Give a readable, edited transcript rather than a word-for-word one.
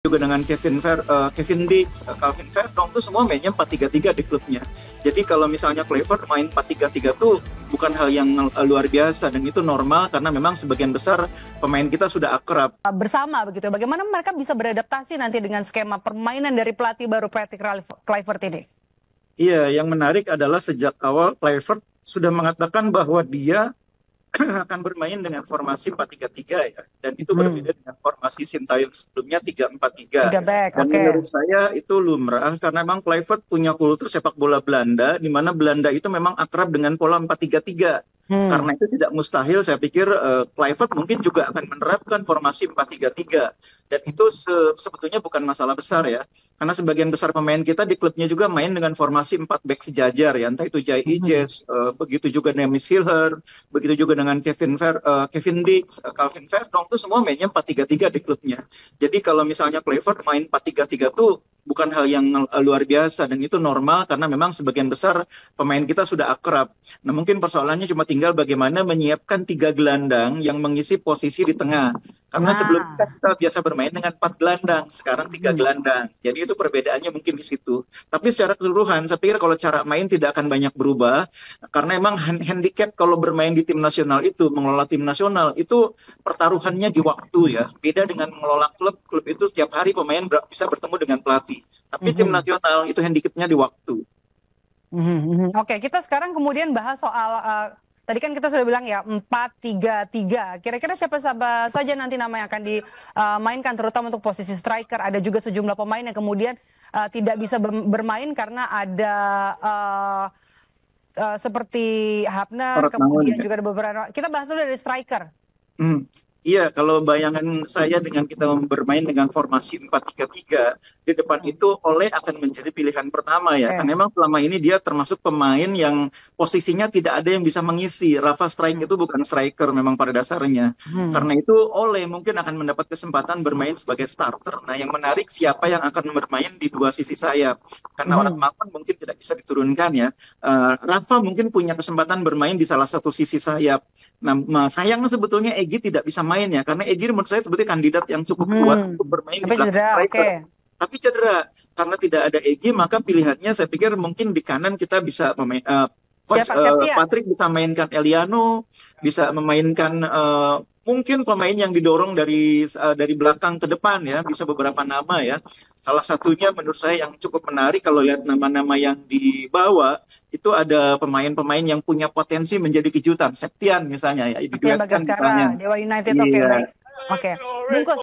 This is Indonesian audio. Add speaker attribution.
Speaker 1: Juga dengan Kevin Dix, Calvin Verdong tuh semua mainnya 4-3-3 di klubnya. Jadi kalau misalnya Kluivert main 4-3-3 tuh bukan hal yang luar biasa dan itu normal karena memang sebagian besar pemain kita sudah akrab.
Speaker 2: Bersama begitu. Bagaimana mereka bisa beradaptasi nanti dengan skema permainan dari pelatih baru Patrick Kluivert ini?
Speaker 1: Iya, yang menarik adalah sejak awal Kluivert sudah mengatakan bahwa dia akan bermain dengan formasi 4-3-3 ya. Dan itu berbeda dengan formasi Sintayong sebelumnya 3-4-3.
Speaker 2: 3 back,
Speaker 1: Dan
Speaker 2: oke.
Speaker 1: menurut saya itu lumrah karena memang Kluivert punya kultur sepak bola Belanda di mana Belanda itu memang akrab dengan pola 4-3-3. Karena itu tidak mustahil saya pikir Kluivert mungkin juga akan menerapkan formasi 4-3-3. Dan itu sebetulnya bukan masalah besar ya. Karena sebagian besar pemain kita di klubnya juga main dengan formasi 4 back sejajar ya. Entah itu Jai Ijes, begitu juga Nemis Hilher, begitu juga dengan Kevin Dix, Calvin Verdong tuh semua mainnya 4-3-3 di klubnya. Jadi kalau misalnya Kluivert main 4-3-3 tuh bukan hal yang luar biasa dan itu normal karena memang sebagian besar pemain kita sudah akrab. Nah mungkin persoalannya cuma tinggal bagaimana menyiapkan 3 gelandang yang mengisi posisi di tengah. Karena sebelumnya kita biasa bermain dengan 4 gelandang, sekarang 3 gelandang. Jadi itu perbedaannya mungkin di situ. Tapi secara keseluruhan saya pikir kalau cara main tidak akan banyak berubah karena emang handicap kalau bermain di tim nasional itu, mengelola tim nasional itu pertaruhannya di waktu ya. Beda dengan mengelola klub itu setiap hari pemain bisa bertemu dengan pelatih. Tapi tim nasional itu handicapnya di waktu.
Speaker 2: Oke, kita sekarang kemudian bahas soal tadi kan kita sudah bilang ya 4-3-3. Kira-kira siapa saja nanti nama yang akan dimainkan terutama untuk posisi striker. Ada juga sejumlah pemain yang kemudian tidak bisa bermain karena ada seperti Hapner, kemudian juga ada beberapa. Kita bahas dulu dari striker.
Speaker 1: Iya, kalau bayangan saya dengan kita bermain dengan formasi 4-3-3, di depan itu Ole akan menjadi pilihan pertama ya. Karena memang selama ini dia termasuk pemain yang posisinya tidak ada yang bisa mengisi. Rafa Strike itu bukan striker memang pada dasarnya. Karena itu Ole mungkin akan mendapat kesempatan bermain sebagai starter. Nah yang menarik siapa yang akan bermain di dua sisi sayap. Karena Onak Marwan mungkin tidak bisa diturunkan ya. Rafa mungkin punya kesempatan bermain di salah satu sisi sayap. Nah sayangnya sebetulnya Egy tidak bisa main ya, karena Egy menurut saya sebetulnya kandidat yang cukup kuat untuk bermain di belakang striker. Tapi cedera, karena tidak ada Egy maka pilihannya saya pikir mungkin di kanan kita bisa Patrick bisa mainkan Eliano, bisa memainkan mungkin pemain yang didorong dari belakang ke depan ya, bisa beberapa nama ya. Salah satunya menurut saya yang cukup menarik kalau lihat nama-nama yang dibawa itu ada pemain-pemain yang punya potensi menjadi kejutan. Septian misalnya ya,
Speaker 2: Septian Bagaskara, Dewa United. Oke, baik. Oke, bungkus.